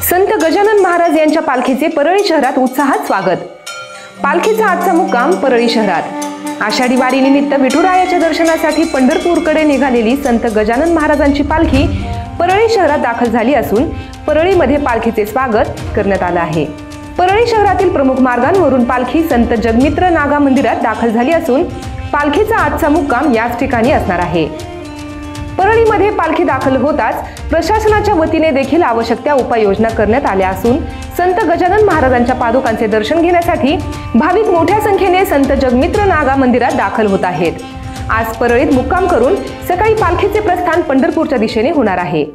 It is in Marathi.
संत गजानन महाराज यांच्या पालखीचे परळी शहरात उत्साहात स्वागत। पालखीचा आजचा मुक्काम परळी शहरात। आषाढी वारीनिमित्त विठुरायाच्या दर्शनासाठी पंढरपूरकडे निघालेली संत गजानन महाराजांची पालखी परळी शहरात दाखल झाली असून परळीमध्ये पालखीचे स्वागत करण्यात आले आहे। परळी शहरातील प्रमुख मार्गांवरून पालखी संत जगमित्र नागा मंदिरात दाखल झाली असून पालखीचा आजचा मुक्काम याच ठिकाणी असणार आहे। परळीमध्ये पालखी दाखल होताच प्रशासनाच्या वतीने देखील आवश्यक त्या उपाययोजना करण्यात आल्या असून संत गजानन महाराजांच्या पादुकांचे दर्शन घेण्यासाठी भाविक मोठ्या संख्येने संत जगमित्र नागा मंदिरात दाखल होत आहेत। आज परळीत मुक्काम करून सकाळी पालखीचे प्रस्थान पंढरपूरच्या दिशेने होणार आहे।